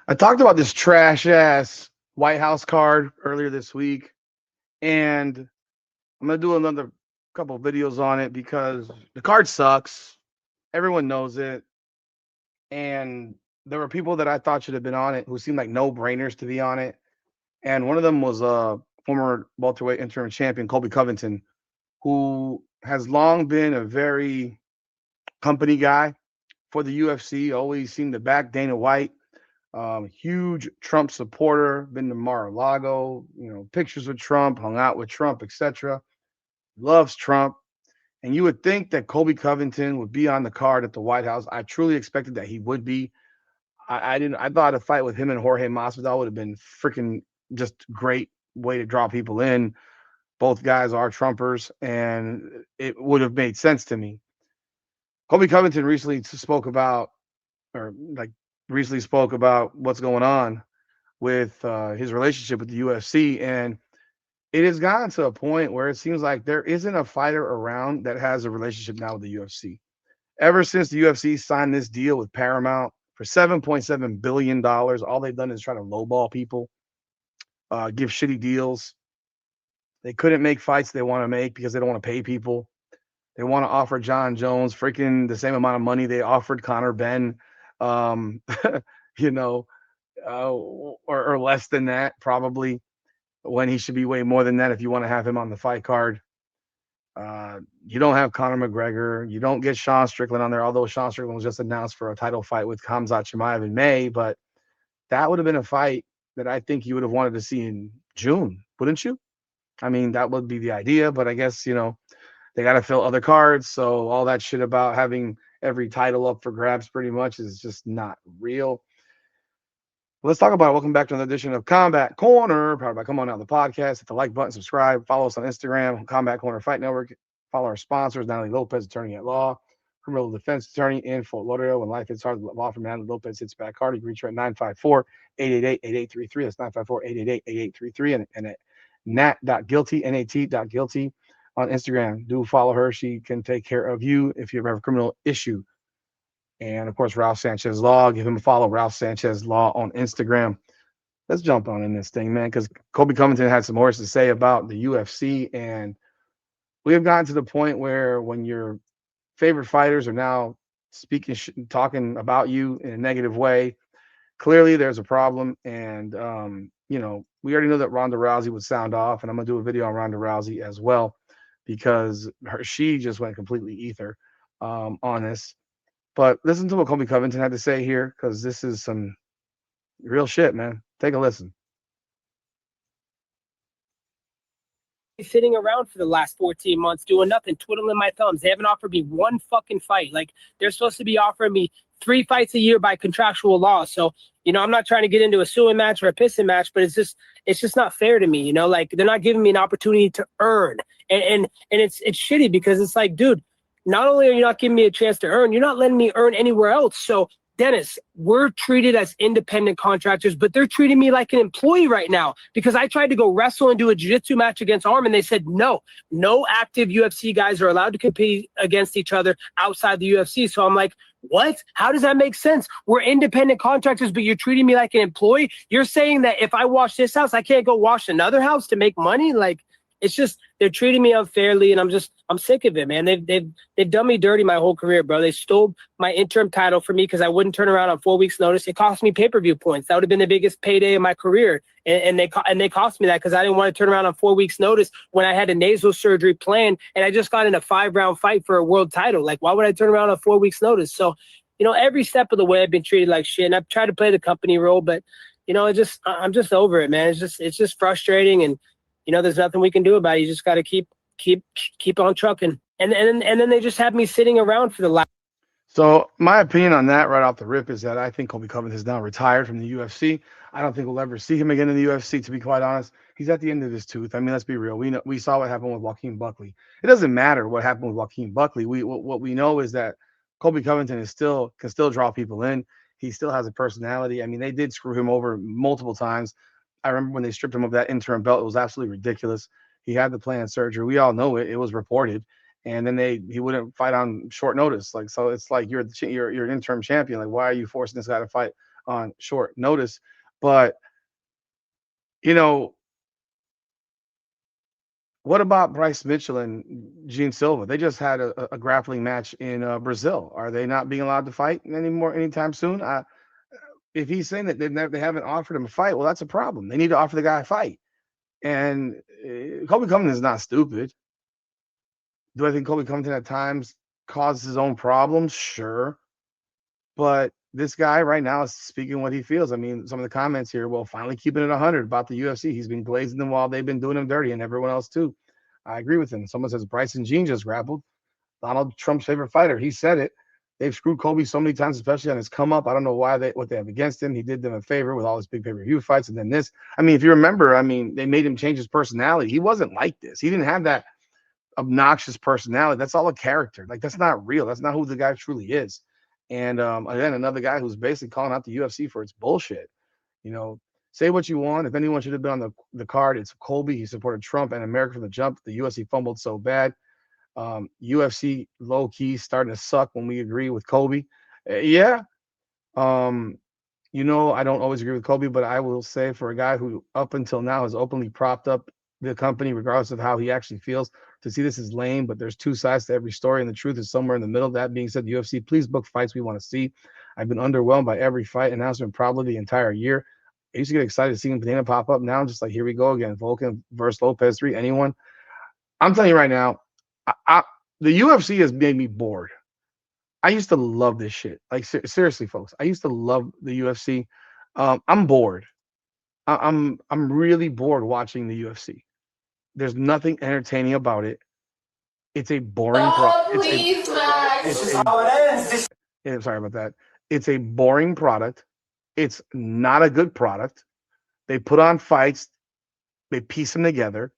I talked about this trash ass White House card earlier this week, and I'm gonna do another couple videos on it because the card sucks. Everyone knows it, and there were people that I thought should have been on it who seemed like no brainers to be on it. And one of them was former welterweight interim champion Colby Covington, who has long been a very company guy for the UFC. Always seemed to back Dana White. Huge Trump supporter. Been to Mar-a-Lago. Pictures with Trump, hung out with Trump, etc. Loves Trump. And you would think that Colby Covington would be on the card at the White House. I truly expected that he would be. I didn't. I thought a fight with him and Jorge Masvidal would have been freaking just great way to draw people in. Both guys are Trumpers, and it would have made sense to me. Colby Covington recently spoke about what's going on with his relationship with the UFC, and it has gotten to a point where it seems like there isn't a fighter around that has a relationship now with the UFC. Ever since the UFC signed this deal with Paramount for $7.7 billion, all they've done is try to lowball people, give shitty deals. They couldn't make fights they want to make because they don't want to pay people. They want to offer John Jones freaking the same amount of money they offered Conor Ben, um, you know, or less than that probably, when he should be way more than that if you want to have him on the fight card. You don't have Conor McGregor. You don't get Sean Strickland on there, although Sean Strickland was just announced for a title fight with Khamzat Chimaev in May. But that would have been a fight that I think you would have wanted to see in June, wouldn't you? I mean, that would be the idea, but I guess, they got to fill other cards. So all that shit about having every title up for grabs pretty much is just not real. Let's talk about it. Welcome back to another edition of Combat Corner, powered by Come On Out the podcast. Hit the like button, subscribe, follow us on Instagram, Combat Corner Fight Network. Follow our sponsors, Natalie Lopez, attorney at law, criminal defense attorney in Fort Lauderdale. When life hits hard, the law firm Natalie Lopez hits back hard. You can reach her at 954-888-8833. That's 954-888-8833. And at nat.guilty, nat.guilty on Instagram. Do follow her. She can take care of you if you ever have a criminal issue. And of course, Ralph Sanchez Law. Give him a follow, Ralph Sanchez Law on Instagram. Let's jump on in this thing, man, because Colby Covington had some more to say about the UFC. And we have gotten to the point where when your favorite fighters are now talking about you in a negative way, clearly there's a problem. And, we already know that Ronda Rousey would sound off. And I'm going to do a video on Ronda Rousey as well, because she just went completely ether on this. But listen to what Colby Covington had to say here, because this is some real shit, man. Take a listen. Sitting around for the last 14 months doing nothing, twiddling my thumbs. They haven't offered me one fucking fight. Like, they're supposed to be offering me 3 fights a year by contractual law. So, I'm not trying to get into a suing match or a pissing match, but it's just not fair to me. Like, they're not giving me an opportunity to earn. And it's shitty, because it's like, dude, not only are you not giving me a chance to earn, you're not letting me earn anywhere else. So, Dennis, we're treated as independent contractors, but they're treating me like an employee right now, because I tried to go wrestle and do a jiu-jitsu match against Arm, and they said no active UFC guys are allowed to compete against each other outside the UFC. So I'm like, what? How does that make sense? We're independent contractors, but you're treating me like an employee. You're saying that if I wash this house, I can't go wash another house to make money? Like, it's just, they're treating me unfairly, and I'm sick of it, man. They've done me dirty my whole career, bro. They stole my interim title from me because I wouldn't turn around on 4 weeks' notice. It cost me pay-per-view points. That would have been the biggest payday of my career, and they cost me that because I didn't want to turn around on 4 weeks' notice when I had a nasal surgery planned, and I just got in a 5-round fight for a world title. Like, why would I turn around on 4 weeks' notice? So, every step of the way I've been treated like shit, and I've tried to play the company role, but I'm just over it, man. It's just frustrating, and there's nothing we can do about it. You just got to keep on trucking. And then they just have me sitting around for the last. So my opinion on that right off the rip is that I think Colby Covington is now retired from the UFC. I don't think we'll ever see him again in the UFC, to be quite honest. He's at the end of his tooth. I mean, let's be real. We saw what happened with Joaquin Buckley. It doesn't matter what happened with Joaquin Buckley. What we know is that Colby Covington can still draw people in. He still has a personality. I mean, they did screw him over multiple times. I remember when they stripped him of that interim belt. It was absolutely ridiculous. He had the planned surgery. We all know it. It was reported. And then he wouldn't fight on short notice. Like, so it's like you're an interim champion. Like, why are you forcing this guy to fight on short notice. But you know, what about Bryce Mitchell and Gene Silva? They just had a grappling match in Brazil. Are they not being allowed to fight anymore anytime soon? If he's saying that they haven't offered him a fight, well, that's a problem. They need to offer the guy a fight. And Colby Covington is not stupid. Do I think Colby Covington at times causes his own problems? Sure. But this guy right now is speaking what he feels. I mean, some of the comments here, well, finally keeping it 100 about the UFC. He's been glazing them while they've been doing him dirty, and everyone else too. I agree with him. Someone says Bryson Jean just grappled. Donald Trump's favorite fighter. He said it. They've screwed Colby so many times, especially on his come up. I don't know what they have against him. He did them a favor with all his big pay-per-view fights, and then this. I mean, if you remember, I mean, they made him change his personality. He wasn't like this. He didn't have that obnoxious personality. That's all a character. Like that's not real. That's not who the guy truly is. And again, another guy who's basically calling out the UFC for its bullshit. You know, say what you want. If anyone should have been on the card, it's Colby. He supported Trump and America from the jump. The UFC fumbled so bad. UFC low key starting to suck when we agree with Colby. Yeah. Um, I don't always agree with Colby, but I will say for a guy who up until now has openly propped up the company, regardless of how he actually feels, to see this is lame, but there's two sides to every story, and the truth is somewhere in the middle. That being said, the UFC, please book fights we want to see. I've been underwhelmed by every fight announcement probably the entire year. I used to get excited to see Dana pop up. Now I'm just like, here we go again. Volkan versus Lopez 3. Anyone? I'm telling you right now, the UFC has made me bored. I used to love this shit. Like seriously, folks, I used to love the UFC. I'm bored. I'm really bored watching the UFC. There's nothing entertaining about it. It's a boring Please, Max. It's a yeah, sorry about that. It's a boring product. It's not a good product. They put on fights, they piece them together.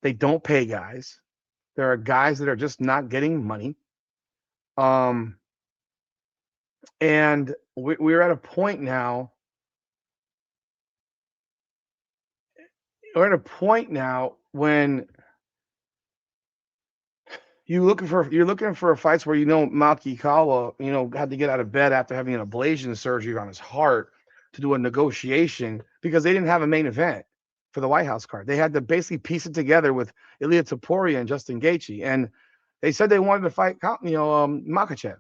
They don't pay guys. There are guys that are just not getting money. Um, and we're at a point now. We're at a point now when you're looking for fights where Maki Kawa, had to get out of bed after having an ablation surgery on his heart to do a negotiation because they didn't have a main event for the White House card. They had to basically piece it together with Ilia Topuria and Justin Gaethje, and they said they wanted to fight, Makachev,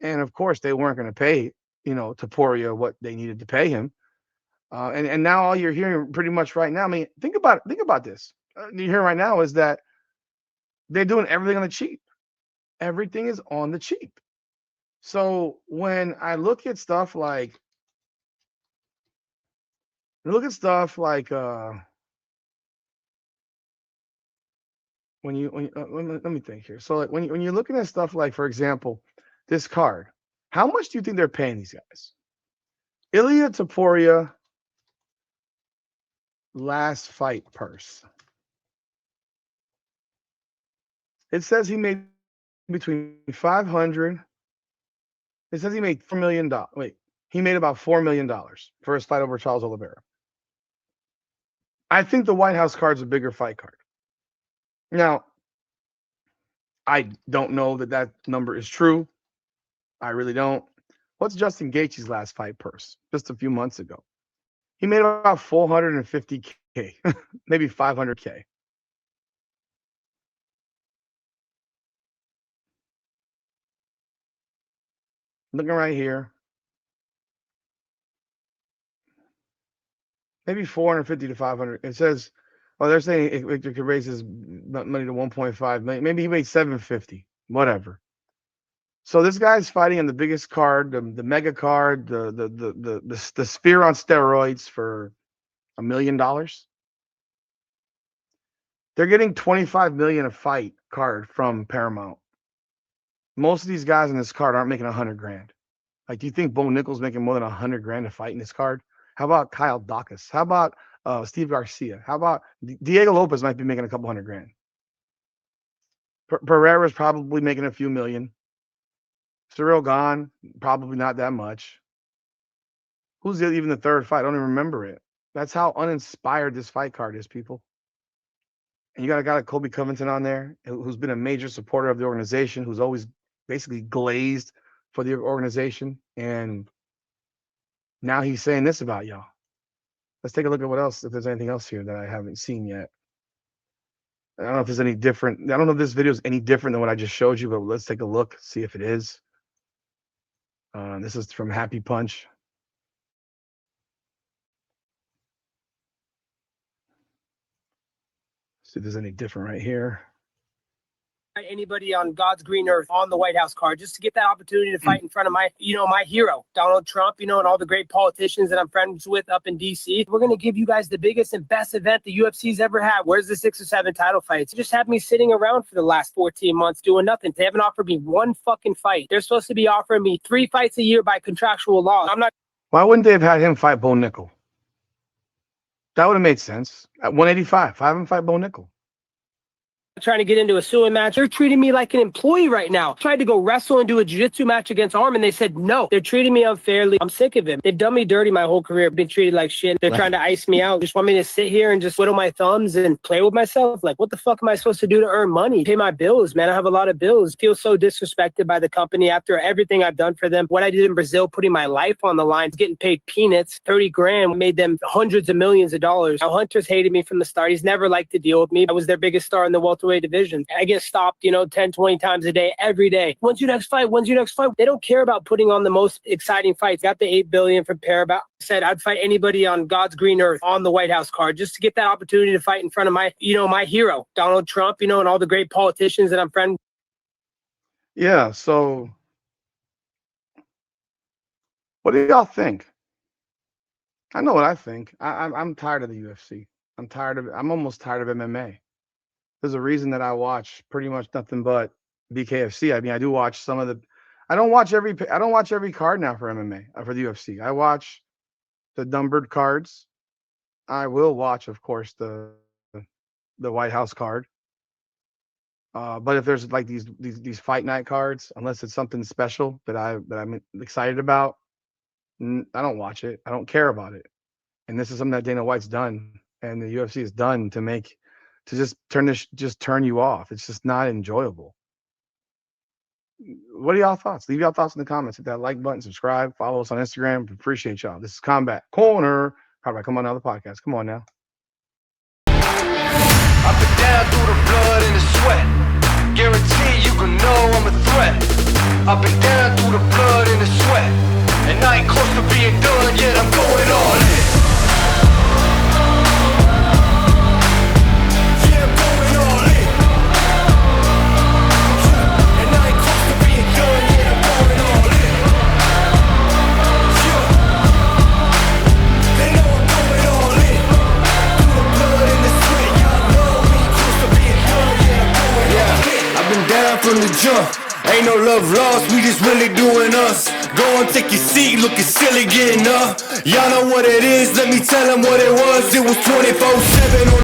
and of course they weren't going to pay, Topuria what they needed to pay him, and now all you're hearing pretty much right now. I mean, think about this. You hear right now is that they're doing everything on the cheap. Everything is on the cheap. So when I look at stuff like let me think here. So like when you're looking at stuff like, for example, this card, how much do you think they're paying these guys? Ilia Topuria last fight purse. It says he made between 500. It says he made $4 million. Wait, he made about $4 million for his fight over Charles Oliveira. I think the White House card's a bigger fight card. Now, I don't know that number is true. I really don't. What's Justin Gaethje's last fight purse? Just a few months ago. He made about $450K, maybe $500K. Looking right here. Maybe 450 to 500. It says, they're saying Victor could raise his money to 1.5 million. Maybe he made 750, whatever. So this guy's fighting on the biggest card, the mega card, the spear on steroids for $1 million. They're getting 25 million a fight card from Paramount. Most of these guys in this card aren't making 100 grand. Like, do you think Bo Nickel's making more than 100 grand a fight in this card? How about Kyle Dacus? How about Steve Garcia? How about Diego Lopez might be making a couple hundred grand. Pereira's probably making a few million. Cyril Gahn, probably not that much. Who's even the third fight? I don't even remember it. That's how uninspired this fight card is, people. And you got a guy like Colby Covington on there, who's been a major supporter of the organization, who's always basically glazed for the organization. And Now he's saying this about y'all. Let's take a look at what else, if there's anything else here that I haven't seen yet. I don't know if there's any different. I don't know if this video is any different than what I just showed you, but let's take a look, see if it is. This is from Happy Punch. See if there's any different right here. Anybody on God's green earth on the White House card just to get that opportunity to fight in front of my, my hero, Donald Trump, and all the great politicians that I'm friends with up in DC. We're going to give you guys the biggest and best event the UFC's ever had. Where's the 6 or 7 title fights? Just have me sitting around for the last 14 months doing nothing. They haven't offered me one fucking fight. They're supposed to be offering me 3 fights a year by contractual law. I'm not. Why wouldn't they have had him fight Bo Nickel? That would have made sense. At 185, have him fight Bo Nickel. Trying to get into a suing match. They're treating me like an employee right now. Tried to go wrestle and do a jiu-jitsu match against Arm, and they said no. They're treating me unfairly. I'm sick of it. They've done me dirty my whole career. Been treated like shit. They're trying to ice me out. Just want me to sit here and just twiddle my thumbs and play with myself. Like, what the fuck am I supposed to do to earn money? Pay my bills, man. I have a lot of bills. Feel so disrespected by the company after everything I've done for them. What I did in Brazil, putting my life on the line, getting paid peanuts, 30 grand, made them hundreds of millions of dollars. Now, Hunter's hated me from the start. He's never liked to deal with me. I was their biggest star in the welterweight division. I get stopped, 10, 20 times a day, every day. When's your next fight? When's your next fight? They don't care about putting on the most exciting fights. Got the $8 billion from Parabot. Said I'd fight anybody on God's green earth on the White House card just to get that opportunity to fight in front of my, my hero, Donald Trump, and all the great politicians that I'm friends. Yeah. So what do y'all think? I know what I think. I'm tired of the UFC. I'm almost tired of MMA. There's a reason that I watch pretty much nothing but BKFC. I mean, I do watch some of the. I don't watch every card now for MMA for the UFC. I watch the numbered cards. I will watch, of course, the White House card. But if there's like these fight night cards, unless it's something special that I'm excited about, I don't watch it. I don't care about it. And this is something that Dana White's done, and the UFC has done to just turn you off. It's just not enjoyable. What are y'all thoughts? Leave y'all thoughts in the comments. Hit that like button, subscribe, follow us on Instagram. Appreciate y'all. This is Combat Corner. How about come on now the podcast? Come on now. Up and down through the blood and the sweat. Guarantee you can know I'm a threat. Up and down through the blood and the sweat. And I ain't close to being done yet. I'm going all in. From the jump, ain't no love lost, we just really doing us. Go and take your seat, looking silly getting up. Y'all know what it is, let me tell them what it was. It was 24/7 on